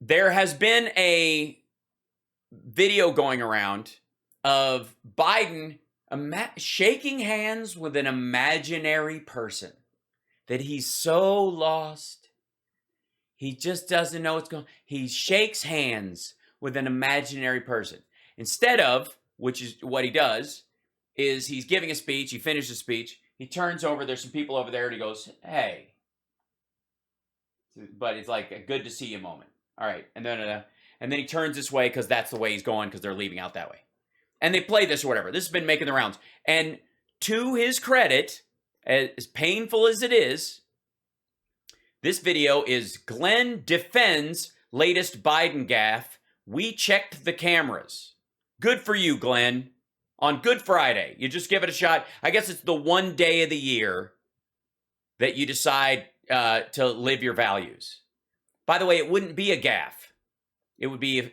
There has been a video going around of Biden shaking hands with an imaginary person, that he's so lost. He just doesn't know what's going on. He shakes hands with an imaginary person. Instead of, which is what he does, is he's giving a speech, he finishes the speech, he turns over, there's some people over there, and he goes, hey. But it's like a good to see you moment. All right, and then he turns this way because that's the way he's going because they're leaving out that way. And they play this or whatever. This has been making the rounds. And to his credit, as painful as it is, this video is Glenn defends latest Biden gaffe. We checked the cameras. Good for you, Glenn. On Good Friday, you just give it a shot. I guess it's the one day of the year that you decide to live your values. By the way, it wouldn't be a gaffe. It would be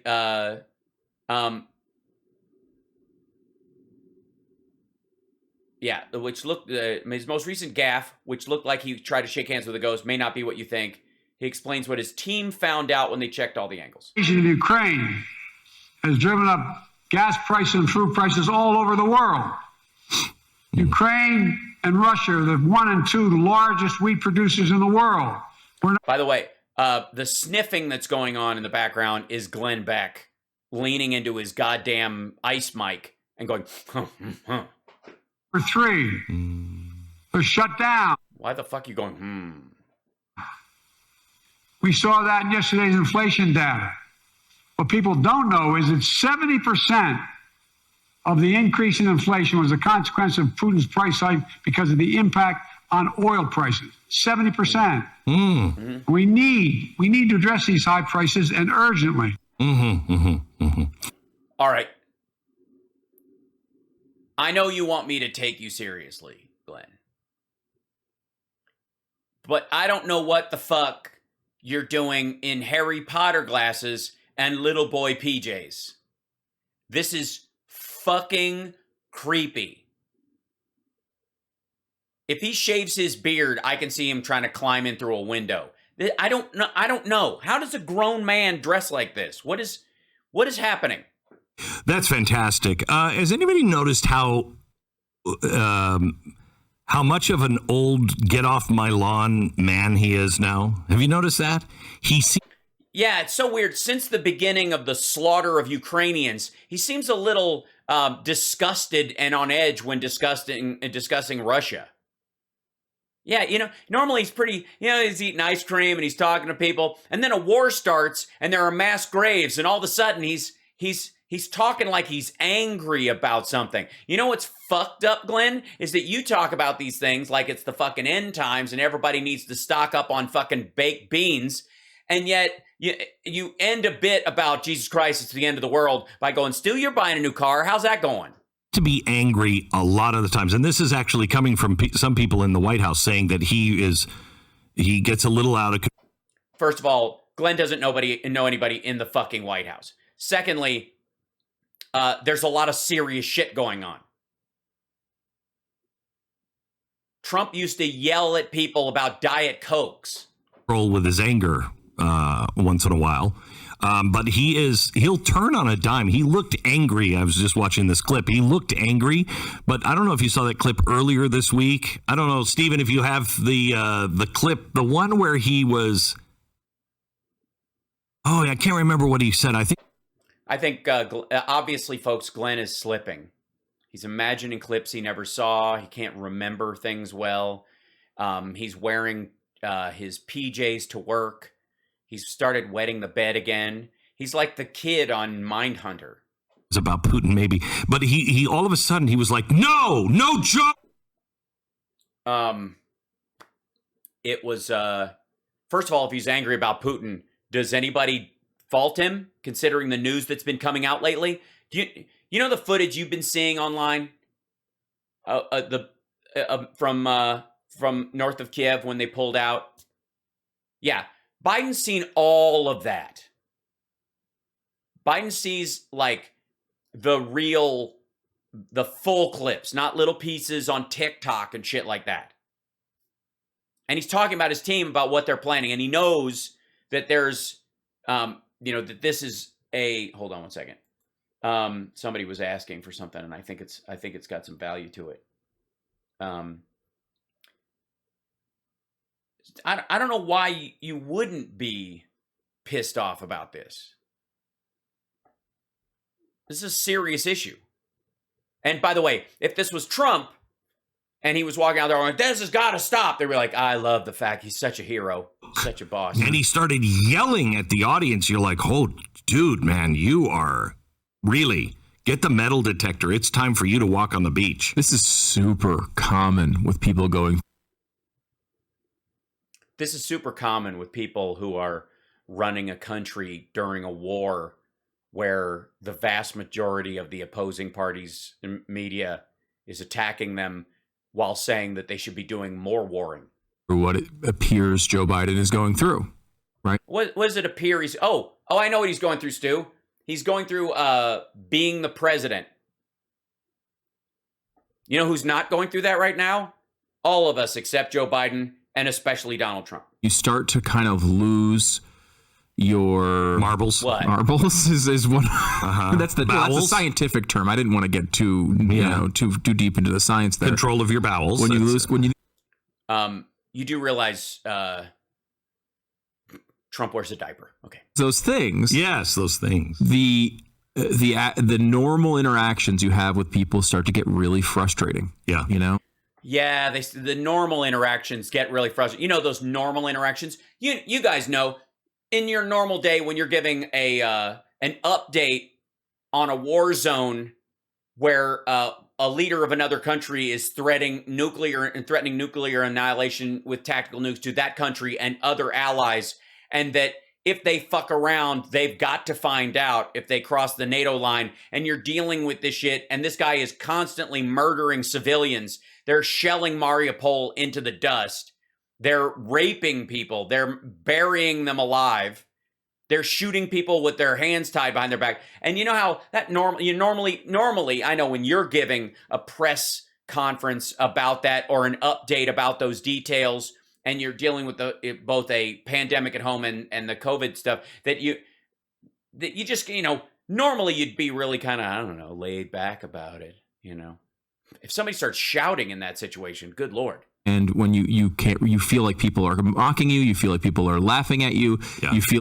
yeah, which looked his most recent gaffe, which looked like he tried to shake hands with a ghost, may not be what you think. He explains what his team found out when they checked all the angles. In Ukraine has driven up gas prices and food prices all over the world. Ukraine and Russia are the 1 and 2 largest wheat producers in the world. By the way, the sniffing that's going on in the background is Glenn Beck leaning into his goddamn ice mic and going, For 3, they're shut down. Why the fuck are you going, We saw that in yesterday's inflation data. What people don't know is that 70% of the increase in inflation was a consequence of Putin's price hike because of the impact on oil prices. 70%. Mm-hmm. We need to address these high prices, and urgently. All right. I know you want me to take you seriously, Glenn. But I don't know what the fuck you're doing in Harry Potter glasses and little boy PJs. This is fucking creepy. If he shaves his beard, I can see him trying to climb in through a window. I don't know. How does a grown man dress like this? What is happening? That's fantastic. Has anybody noticed how much of an old get off my lawn man he is now? Have you noticed that? Yeah, it's so weird. Since the beginning of the slaughter of Ukrainians, he seems a little disgusted and on edge when discussing Russia. Yeah, normally he's pretty, he's eating ice cream and he's talking to people, and then a war starts and there are mass graves, and all of a sudden he's talking like he's angry about something. You know what's fucked up, Glenn, is that you talk about these things like it's the fucking end times and everybody needs to stock up on fucking baked beans, and yet you end a bit about Jesus Christ, it's the end of the world, by going, still you're buying a new car. How's that going? To be angry a lot of the times, and this is actually coming from some people in the White House saying that he gets a little out of control. First of all, Glenn doesn't know anybody in the fucking White House. Secondly, there's a lot of serious shit going on. Trump used to yell at people about Diet Cokes. With his anger once in a while. But he'll turn on a dime. He looked angry. I was just watching this clip. He looked angry, but I don't know if you saw that clip earlier this week. I don't know, Stephen, if you have the clip, the one where he was, I can't remember what he said. I think obviously, folks, Glenn is slipping. He's imagining clips he never saw. He can't remember things well. He's wearing his PJs to work. He's started wetting the bed again. He's like the kid on Mindhunter. It's about Putin, maybe. But he all of a sudden, he was like, no joke. It was, first of all, if he's angry about Putin, does anybody fault him, considering the news that's been coming out lately? You know the footage you've been seeing online? From north of Kiev when they pulled out? Yeah. Biden's seen all of that. Biden sees like the full clips, not little pieces on TikTok and shit like that. And he's talking about his team, about what they're planning. And he knows that there's that this is hold on one second. Somebody was asking for something, and I think it's got some value to it. I don't know why you wouldn't be pissed off about this. This is a serious issue. And by the way, if this was Trump and he was walking out there going, this has got to stop, they were like, I love the fact he's such a hero, such a boss. And he started yelling at the audience. You're like, oh, dude, man, you are really... Get the metal detector. It's time for you to walk on the beach. This is super common with people going. This is super common with people who are running a country during a war where the vast majority of the opposing party's media is attacking them while saying that they should be doing more warring. For what it appears Joe Biden is going through, right? What does it appear he's... Oh, I know what he's going through, Stu. He's going through being the president. You know who's not going through that right now? All of us except Joe Biden and especially Donald Trump. You start to kind of lose your marbles. What? Marbles is one. That's the scientific term. I didn't want to get too deep into the science there. Control of your bowels. When you you do realize Trump wears a diaper. Okay. Those things. Yes, those things. The normal interactions you have with people start to get really frustrating. Yeah. You know? Yeah, the normal interactions get really frustrating. You know those normal interactions? You guys know, in your normal day when you're giving an update on a war zone where a leader of another country is threatening nuclear annihilation with tactical nukes to that country and other allies, and that if they fuck around, they've got to find out if they cross the NATO line, and you're dealing with this shit, and this guy is constantly murdering civilians. They're shelling Mariupol into the dust. They're raping people. They're burying them alive. They're shooting people with their hands tied behind their back. And you know how that normally, I know when you're giving a press conference about that or an update about those details, and you're dealing with both a pandemic at home and the COVID stuff, that you just, normally you'd be really kind of, I don't know, laid back about it, If somebody starts shouting in that situation, good Lord. And when you feel like people are mocking you, you feel like people are laughing at you, you feel...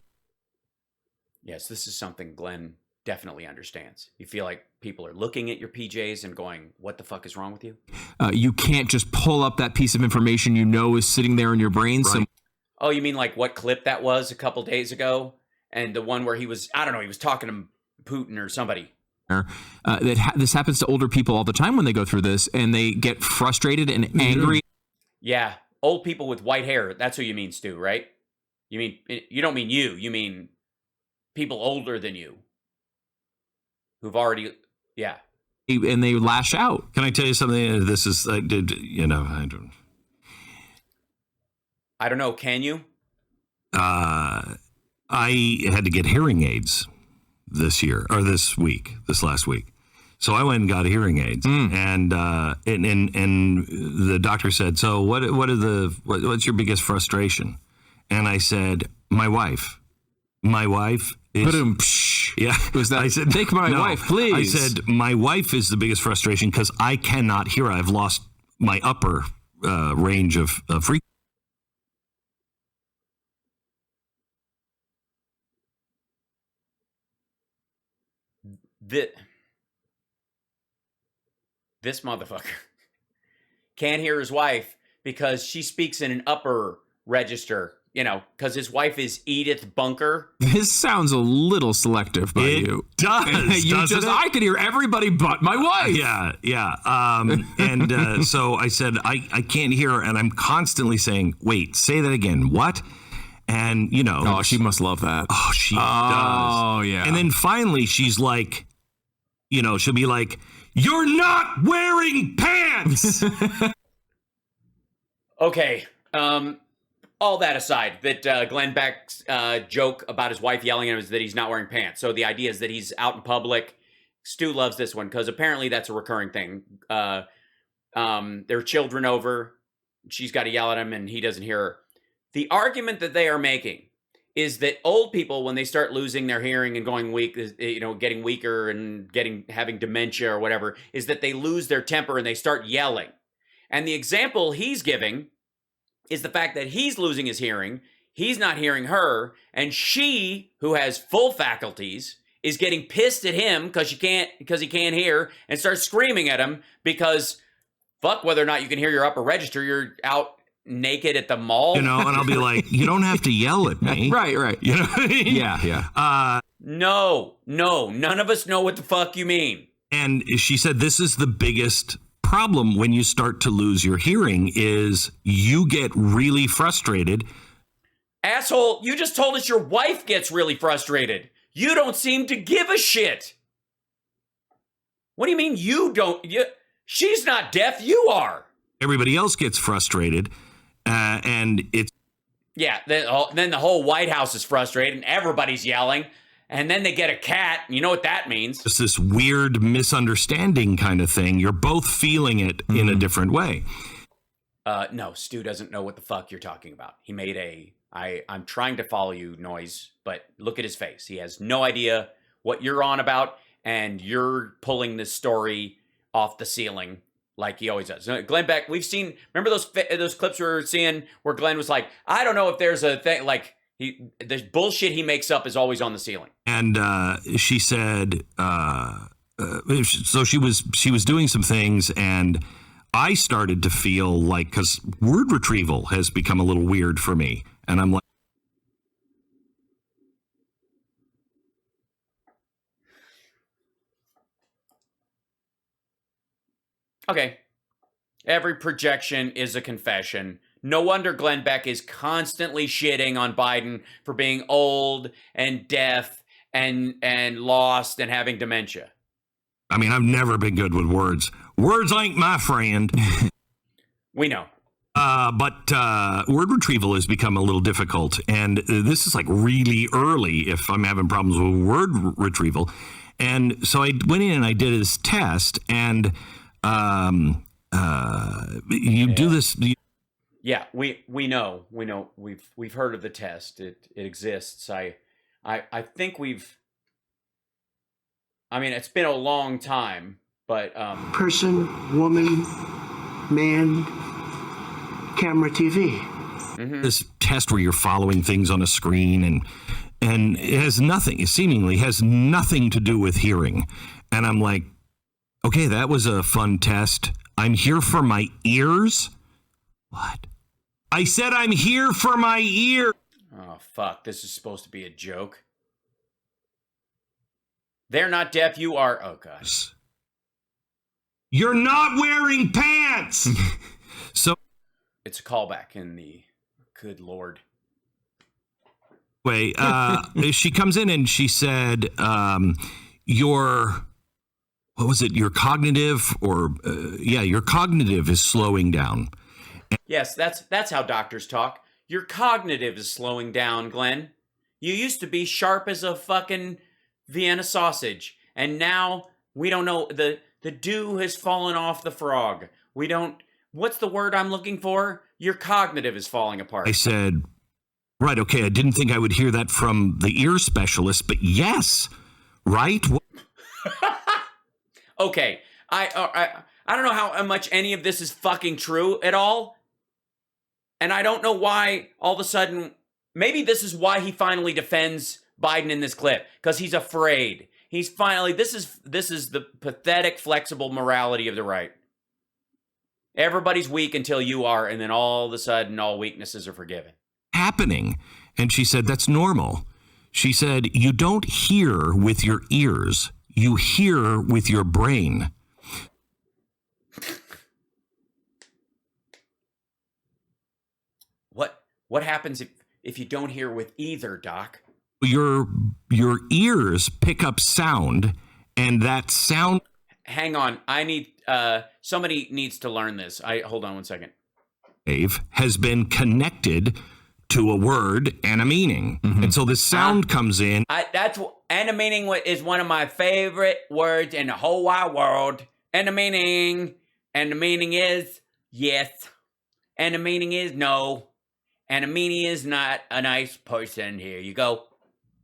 Yes, this is something Glenn definitely understands. You feel like people are looking at your PJs and going, what the fuck is wrong with you? You can't just pull up that piece of information is sitting there in your brain. Right. Oh, you mean like what clip that was a couple days ago? And the one where he was talking to Putin or somebody. This happens to older people all the time when they go through this, and they get frustrated and angry. Yeah, old people with white hair. That's who you mean, Stu, right? You don't mean you. You mean people older than you who've already, yeah. And they lash out. Can I tell you something? This is, I don't know. Can you? I had to get hearing aids this last week. So I went and got hearing aids, and the doctor said, "So what's your biggest frustration?" And I said, "My wife. My wife is." Yeah, was that? I said, "Take my wife, please." I said, "My wife is the biggest frustration because I cannot hear. I've lost my upper range of frequency." This motherfucker can't hear his wife because she speaks in an upper register, because his wife is Edith Bunker. This sounds a little selective by you. It does. I can hear everybody but my wife. Yeah. And so I said, I can't hear her, and I'm constantly saying, wait, say that again. What? And, Oh, she must love that. Oh, she does. Oh, yeah. And then finally she's like, she'll be like, "You're not wearing pants." Okay. All that aside, that Glenn Beck's joke about his wife yelling at him is that he's not wearing pants. So the idea is that he's out in public. Stu loves this one because apparently that's a recurring thing. There are children over. She's got to yell at him and he doesn't hear her. The argument that they are making is that old people, when they start losing their hearing and going weak, getting weaker and having dementia or whatever, is that they lose their temper and they start yelling. And the example he's giving is the fact that he's losing his hearing, he's not hearing her, and she, who has full faculties, is getting pissed at him because he can't hear, and starts screaming at him because fuck whether or not you can hear your upper register, you're out naked at the mall. And I'll be like, you don't have to yell at me. Right. You know what I mean? Yeah. No, none of us know what the fuck you mean. And she said this is the biggest problem when you start to lose your hearing is you get really frustrated. Asshole, you just told us your wife gets really frustrated. You don't seem to give a shit. What do you mean you don't? She's not deaf, you are. Everybody else gets frustrated, and it's... Yeah, then the whole White House is frustrated, and everybody's yelling, and then they get a cat, and you know what that means. It's this weird misunderstanding kind of thing. You're both feeling it in a different way. No, Stu doesn't know what the fuck you're talking about. He made I'm trying to follow you noise, but look at his face. He has no idea what you're on about, and you're pulling this story off the ceiling like he always does. Glenn Beck, we've seen, remember those clips we were seeing where Glenn was like, I don't know if there's a thing, like, the bullshit he makes up is always on the ceiling. And she said, so she was doing some things, and I started to feel like, because word retrieval has become a little weird for me, and I'm like, okay, every projection is a confession. No wonder Glenn Beck is constantly shitting on Biden for being old and deaf and lost and having dementia. I mean, I've never been good with words. Words ain't my friend. We know. But word retrieval has become a little difficult. And this is like really early if I'm having problems with word retrieval. And so I went in and I did this test. And do this. Yeah, we know. We've heard of the test. It exists. I think it's been a long time, but person, woman, man, camera, TV. Mm-hmm. This test where you're following things on a screen and it seemingly has nothing to do with hearing. And I'm like, okay, that was a fun test. I'm here for my ears. What? I said I'm here for my ear. Oh, fuck. This is supposed to be a joke. They're not deaf. You are. Oh, God. You're not wearing pants. So it's a callback in the good Lord. Wait, she comes in and she said, your cognitive your cognitive is slowing down. Yes, that's how doctors talk. Your cognitive is slowing down, Glenn. You used to be sharp as a fucking Vienna sausage, and now we don't know, the dew has fallen off the frog. What's the word I'm looking for? Your cognitive is falling apart. I said, right, okay, I didn't think I would hear that from the ear specialist, but yes, right? Okay, I don't know how much any of this is fucking true at all. And I don't know why all of a sudden, maybe this is why he finally defends Biden in this clip, because he's afraid. He's finally, this is the pathetic, flexible morality of the right. Everybody's weak until you are, and then all of a sudden, all weaknesses are forgiven. Happening. And she said, that's normal. She said, you don't hear with your ears, you hear with your brain. What happens if you don't hear with either, Doc? Your ears pick up sound, and that sound... Hang on. I need... somebody needs to learn this. Hold on one second. ...has been connected to a word and a meaning. Mm-hmm. And so the sound comes in. And a meaning is one of my favorite words in the whole wide world. And the meaning is yes. And the meaning is no. and Amini is not a nice person. Here you go.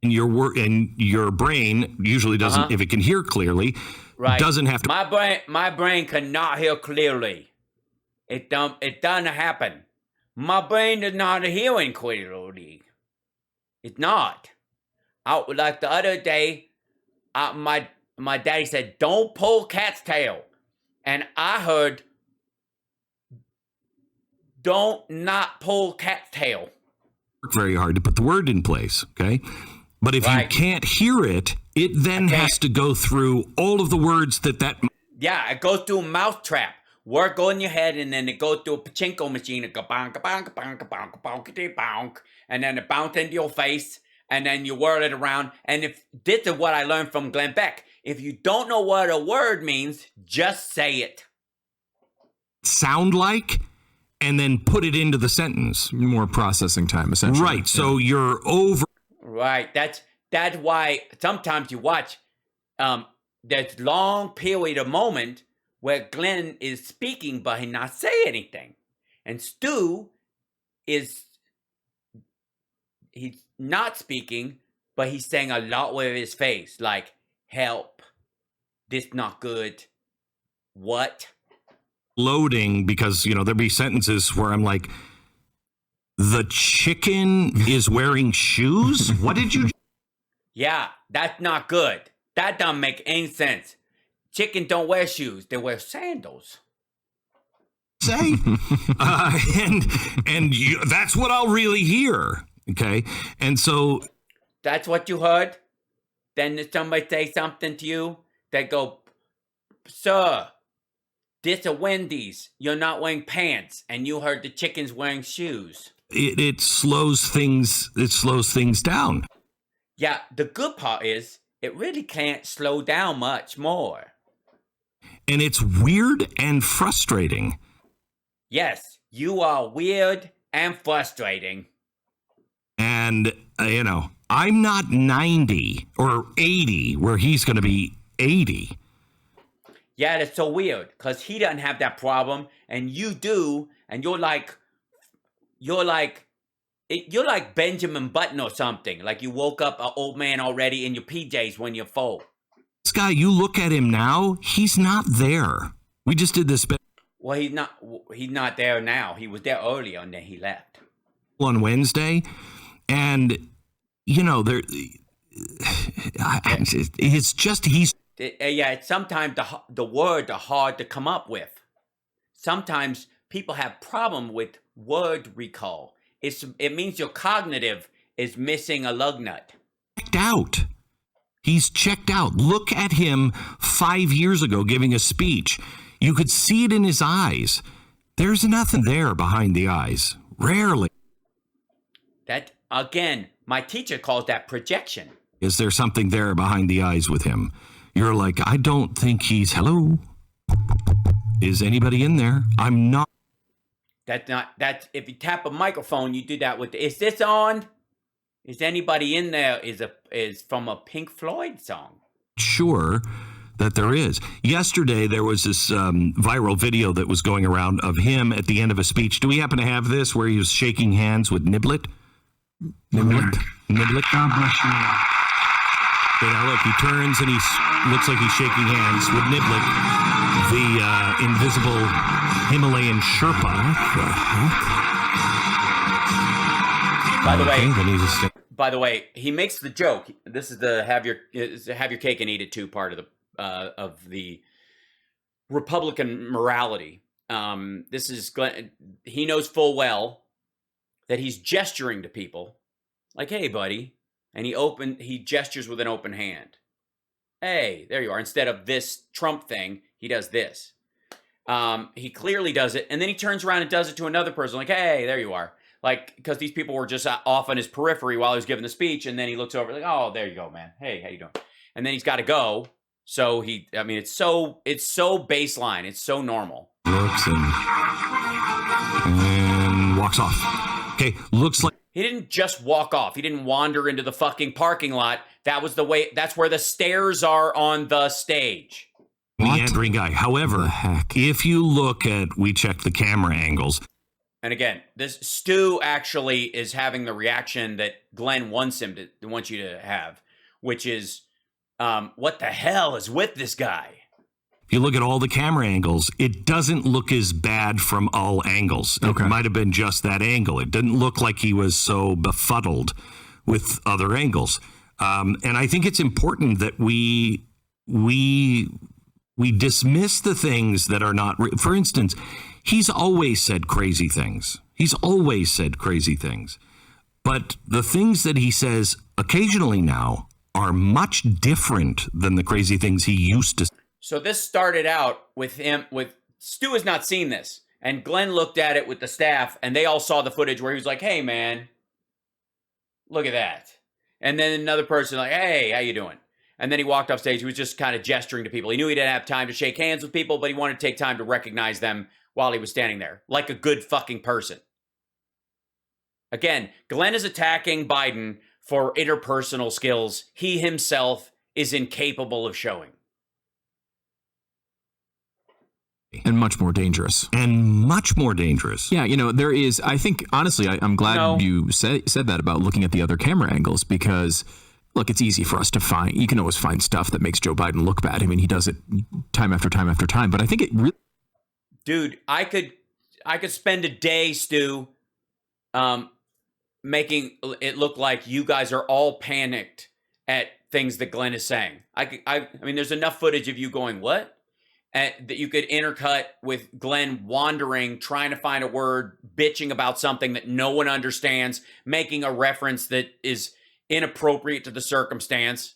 And your brain usually doesn't, if it can hear clearly, doesn't have to. My brain cannot hear clearly. It doesn't happen. My brain is not hearing clearly. It's not. Like the other day, my daddy said, "Don't pull cat's tail," and I heard, "Don't not pull cat's tail." Very hard to put the word in place, okay? But if you can't hear it, it then has to go through all of the words that. Yeah, it goes through a mousetrap. Word go in your head, and then it goes through a pachinko machine. It go bonk, bonk, bonk, bonk, bonk, bonk, and then it bounce into your face, and then you whirl it around. And this is what I learned from Glenn Beck. If you don't know what a word means, just say it. Sound like, and then put it into the sentence. More processing time, essentially. Right. Yeah. So you're over. Right. That's why sometimes you watch there's long period of moment where Glenn is speaking but he not say anything. And Stu he's not speaking, but he's saying a lot with his face, like help, this not good, what? Loading, because there'll be sentences where I'm like, the chicken is wearing shoes? What did you? Yeah, that's not good. That don't make any sense. Chicken don't wear shoes. They wear sandals. Say? That's what I'll really hear. Okay. And so. That's what you heard? Then somebody say something to you. They go, "Sir, this a Wendy's. You're not wearing pants." And you heard the chicken's wearing shoes. It slows things. It slows things down. Yeah, the good part is it really can't slow down much more. And it's weird and frustrating. Yes, you are weird and frustrating. And I'm not 90 or 80, where he's going to be 80. Yeah, that's so weird because he doesn't have that problem, and you do, and you're like Benjamin Button or something. Like you woke up an old man already in your PJs when you're full. This guy, you look at him now, he's not there. We just did this. Well, he's not there now. He was there earlier and then he left. On Wednesday, and it's just sometimes the words are hard to come up with. Sometimes people have problem with word recall. It means your cognitive is missing a lug nut. Checked out. He's checked out. Look at him 5 years ago giving a speech. You could see it in his eyes. There's nothing there behind the eyes. Rarely. That, again, my teacher calls that projection. Is there something there behind the eyes with him? You're like, I don't think he's, hello? Is anybody in there? I'm not. That's if you tap a microphone, you do that with, is this on? Is anybody in there? Is from a Pink Floyd song. Sure that there is. Yesterday, there was this viral video that was going around of him at the end of a speech. Do we happen to have this where he was shaking hands with Niblet? Niblet? God bless you. Okay, now look, he turns and he looks like he's shaking hands with Niblet, the invisible Himalayan Sherpa. By the way, he makes the joke. This is the have your cake and eat it too part of the Republican morality. This is Glenn. He knows full well that he's gesturing to people, like, "Hey, buddy," and he gestures with an open hand. Hey, there you are. Instead of this Trump thing, he does this. He clearly does it, and then he turns around and does it to another person, like, "Hey, there you are." Like, because these people were just off on his periphery while he was giving the speech, and then he looks over, like, "Oh, there you go, man. Hey, how you doing?" And then he's got to go. So it's so baseline. It's so normal. Looks and walks off. Okay, looks like he didn't just walk off. He didn't wander into the fucking parking lot. That's where the stairs are on the stage. Meandering guy. However, if you look at, we checked the camera angles. And again, this Stu actually is having the reaction that Glenn wants you to have, which is, what the hell is with this guy? If you look at all the camera angles, it doesn't look as bad from all angles. Okay. It might have been just that angle. It didn't look like he was so befuddled with other angles. And I think it's important that we dismiss the things that are not. For instance, he's always said crazy things. But the things that he says occasionally now are much different than the crazy things he used to say. So this started out with Stu has not seen this. And Glenn looked at it with the staff, and they all saw the footage where he was like, hey, man, look at that. And then another person like, hey, how you doing? And then he walked off stage. He was just kind of gesturing to people. He knew he didn't have time to shake hands with people, but he wanted to take time to recognize them while he was standing there, like a good fucking person. Again, Glenn is attacking Biden for interpersonal skills he himself is incapable of showing. And much more dangerous. Yeah, you know, there is, I think, honestly, I'm glad you said that about looking at the other camera angles, because, look, it's easy for us to find, you can always find stuff that makes Joe Biden look bad. I mean, he does it time after time after time, but I think it really... Dude, I could spend a day, Stu, making it look like you guys are all panicked at things that Glenn is saying. I mean, there's enough footage of you going, what? That you could intercut with Glenn wandering, trying to find a word, bitching about something that no one understands, making a reference that is inappropriate to the circumstance.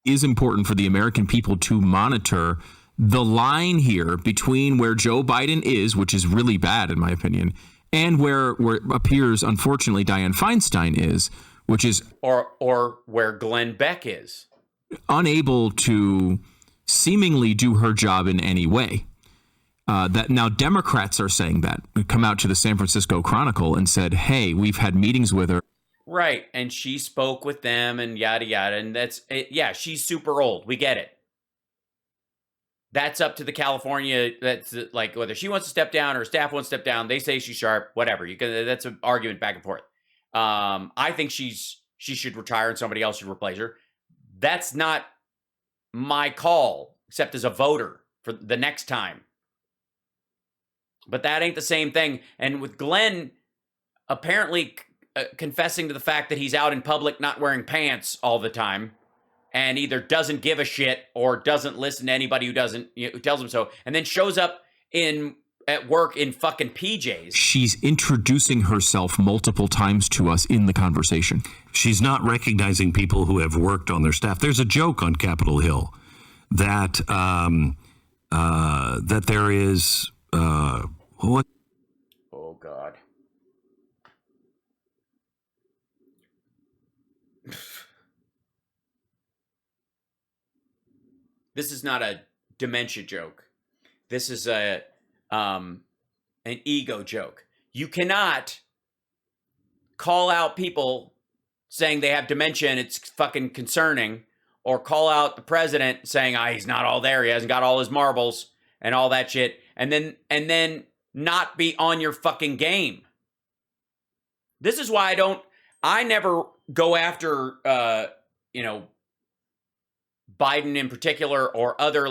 Is important for the American people to monitor the line here between where Joe Biden is, which is really bad in my opinion, and where it appears, unfortunately, Dianne Feinstein is, which is... Or where Glenn Beck is. Unable to seemingly do her job in any way. That now Democrats are saying that. Come out to the San Francisco Chronicle and said, hey, we've had meetings with her. Right, and she spoke with them and yada yada, and that's it. Yeah, she's super old. We get it. That's up to the California. That's like whether she wants to step down or staff wants to step down. They say she's sharp. Whatever. You can. That's an argument back and forth. I think she should retire and somebody else should replace her. That's not my call, except as a voter for the next time. But that ain't the same thing. And with Glenn apparently confessing to the fact that he's out in public not wearing pants all the time, and either doesn't give a shit or doesn't listen to anybody who who tells him so, and then shows up at work in fucking PJs. She's introducing herself multiple times to us in the conversation. She's not recognizing people who have worked on their staff. There's a joke on Capitol Hill that that there is what? Oh God. This is not a dementia joke. This is an ego joke. You cannot call out people saying they have dementia and it's fucking concerning, or call out the president saying, he's not all there, he hasn't got all his marbles and all that shit, and then not be on your fucking game. This is why I never go after Biden in particular, or other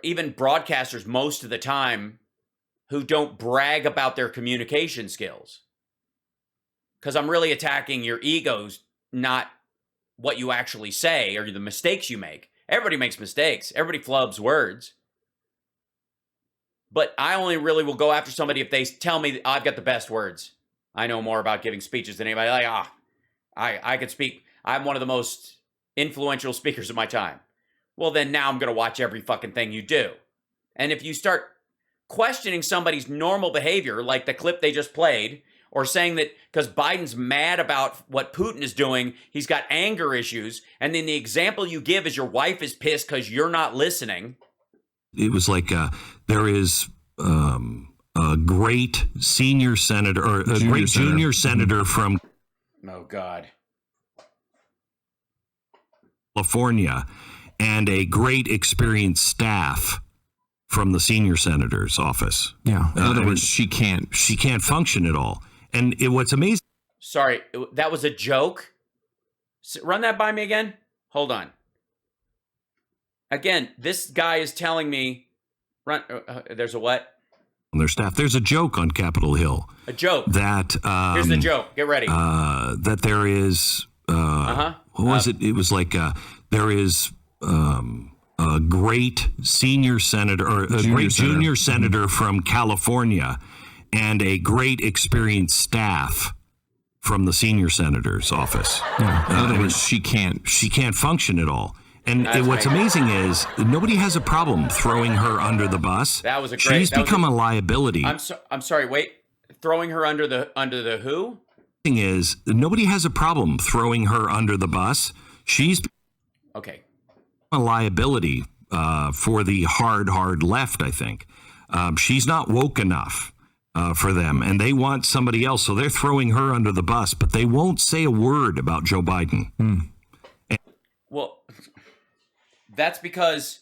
even broadcasters most of the time who don't brag about their communication skills. Because I'm really attacking your egos, not what you actually say or the mistakes you make. Everybody makes mistakes. Everybody flubs words. But I only really will go after somebody if they tell me I've got the best words. I know more about giving speeches than anybody. I could speak. I'm one of the most influential speakers of my time. Well, then now I'm going to watch every fucking thing you do. And if you start questioning somebody's normal behavior, like the clip they just played, or saying that because Biden's mad about what Putin is doing, he's got anger issues, and then the example you give is your wife is pissed because you're not listening. It was like there is a great senior senator, or a great junior senator from... Oh, God. California, and a great experienced staff from the senior senator's office. Yeah. In other words, she can't function at all. And what's amazing. Sorry, that was a joke. Run that by me again. Hold on. Again, this guy is telling me, there's a what? On their staff. There's a joke on Capitol Hill. A joke. That here's the joke. Get ready. That there is. What was it? It was like there is a great senior senator or a great junior senator from California, and a great experienced staff from the senior senator's office. Yeah. In other words, she can't function at all. And what's amazing is nobody has a problem throwing her under the bus. That was a great. She's become a liability. I'm sorry. Wait, throwing her under the who? Thing is, nobody has a problem throwing her under the bus. She's okay. A liability for the hard left. I think she's not woke enough for them, and they want somebody else, so they're throwing her under the bus. But they won't say a word about Joe Biden. Well. That's because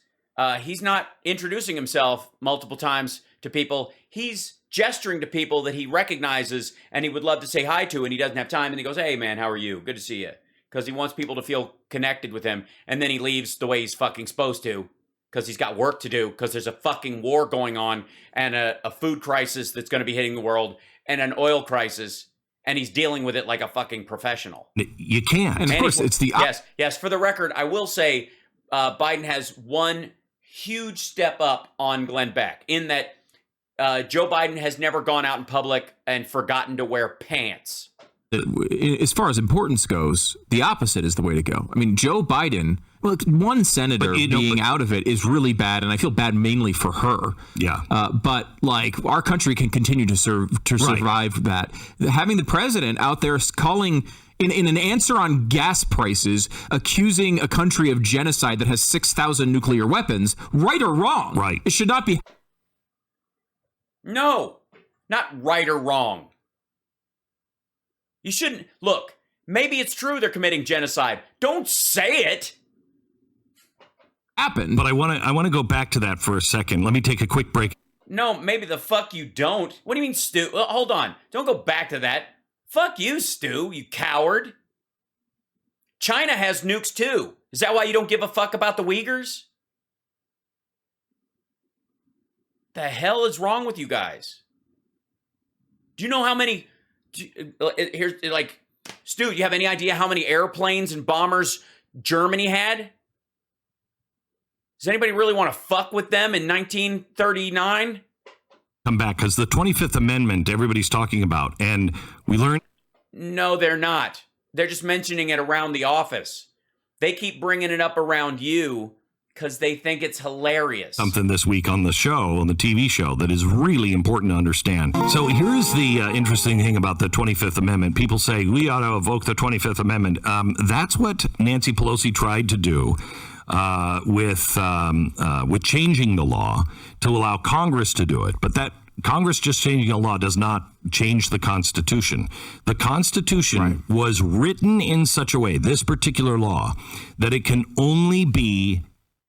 he's not introducing himself multiple times to people. He's gesturing to people that he recognizes and he would love to say hi to, and he doesn't have time. And he goes, "Hey, man, how are you? Good to see you." Because he wants people to feel connected with him. And then he leaves the way he's fucking supposed to because he's got work to do because there's a fucking war going on and a food crisis that's going to be hitting the world and an oil crisis. And he's dealing with it like a fucking professional. You can't. And of course, it's the... Yes. For the record, I will say... Biden has one huge step up on Glenn Beck in that Joe Biden has never gone out in public and forgotten to wear pants. As far as importance goes, the opposite is the way to go. I mean, Joe Biden, look, one senator being out of it is really bad, and I feel bad mainly for her. Yeah. But like our country can continue to survive that. Having the president out there calling in an answer on gas prices, accusing a country of genocide that has 6,000 nuclear weapons, right or wrong? Right. It should not be. No, not right or wrong. You shouldn't. Look, maybe it's true they're committing genocide. Don't say it. Happened. But I want to go back to that for a second. Let me take a quick break. No, maybe the fuck you don't. What do you mean, Stu? Hold on. Don't go back to that. Fuck you, Stu, you coward. China has nukes too. Is that why you don't give a fuck about the Uyghurs? The hell is wrong with you guys? Do you know how many... Here's like, Stu, do you have any idea how many airplanes and bombers Germany had? Does anybody really want to fuck with them in 1939? Come back, because the 25th Amendment everybody's talking about, and we learned... No, they're not. They're just mentioning it around the office. They keep bringing it up around you because they think it's hilarious. Something this week on the show, on the TV show, that is really important to understand. So here's the interesting thing about the 25th Amendment. People say, we ought to evoke the 25th Amendment. That's what Nancy Pelosi tried to do with changing the law to allow Congress to do it. But that Congress just changing a law does not change the Constitution. The Constitution was written in such a way, this particular law, that it can only be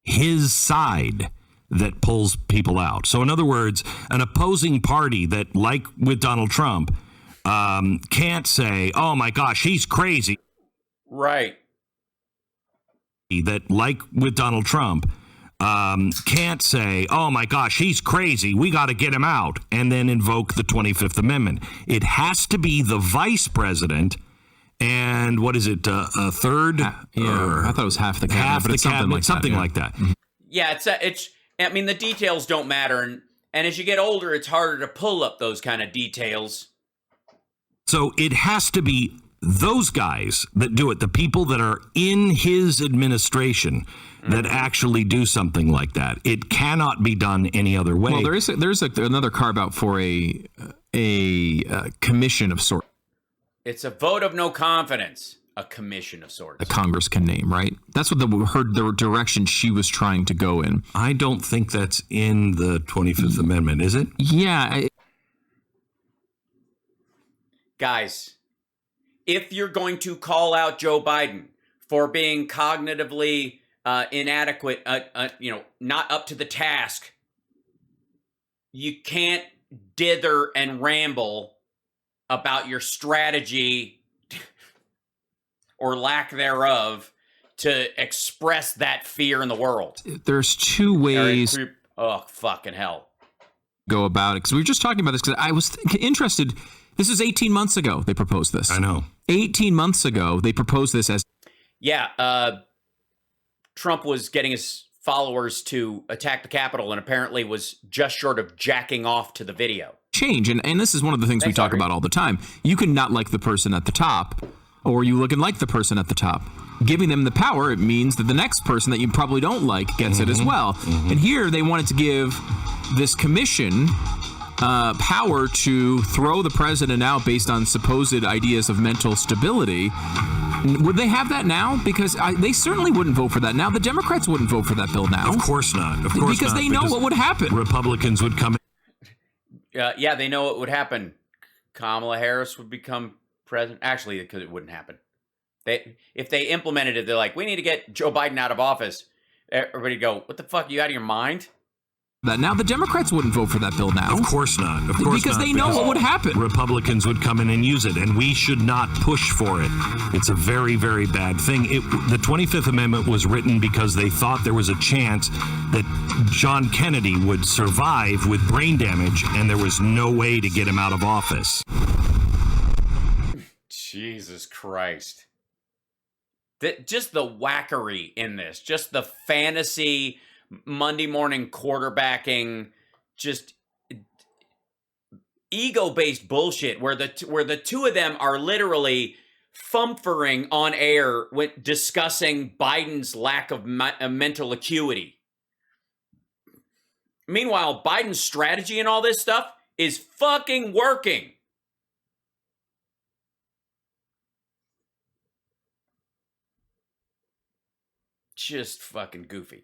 his side that pulls people out. So in other words, an opposing party that, like with Donald Trump, can't say, oh my gosh, he's crazy. Right. That, like with Donald Trump, can't say, oh my gosh, he's crazy, we got to get him out, and then invoke the 25th Amendment. It has to be the vice president and what is it, a third? Yeah, I thought it was half the cabinet. Half the cabinet, something like that. Yeah, it's. I mean, the details don't matter, and as you get older, it's harder to pull up those kind of details. So it has to be those guys that do it, the people that are in his administration that actually do something like that. It cannot be done any other way. Well, there's another carve out for a commission of sorts. It's a vote of no confidence, a commission of sorts. The Congress can name, right? That's what the direction she was trying to go in. I don't think that's in the 25th Amendment, is it? Yeah. Guys, if you're going to call out Joe Biden for being cognitively inadequate, not up to the task you can't dither and ramble about your strategy or lack thereof to express that fear in the world. There's two ways Oh, fucking hell. Go about it, because we were just talking about this, because I was interested. This is 18 months ago they proposed this. I know. 18 months ago they proposed this as... Yeah, Trump was getting his followers to attack the Capitol and apparently was just short of jacking off to the video. Change, and this is one of the things we talk about all the time. You can not like the person at the top, or you look and like the person at the top. Giving them the power, it means that the next person that you probably don't like gets it as well. And here they wanted to give this commission power to throw the president out based on supposed ideas of mental stability. Would they have that now? Because they certainly wouldn't vote for that now. The Democrats wouldn't vote for that bill now. Of course not. Of course because not. They know what would happen. Republicans would come. Yeah, they know what would happen. Kamala Harris would become president. Actually, because it wouldn't happen. If they implemented it, they're like, we need to get Joe Biden out of office. Everybody go, what the fuck? Are you out of your mind? That now the Democrats wouldn't vote for that bill now. Of course not. Of course because not. They know what would happen. Republicans would come in and use it, and we should not push for it. It's a very, very bad thing. The 25th Amendment was written because they thought there was a chance that John Kennedy would survive with brain damage, and there was no way to get him out of office. Jesus Christ. Just the wackery in this, just the fantasy Monday morning quarterbacking, just ego-based bullshit where the two of them are literally fumfering on air when discussing Biden's lack of mental acuity. Meanwhile, Biden's strategy and all this stuff is fucking working. Just fucking goofy.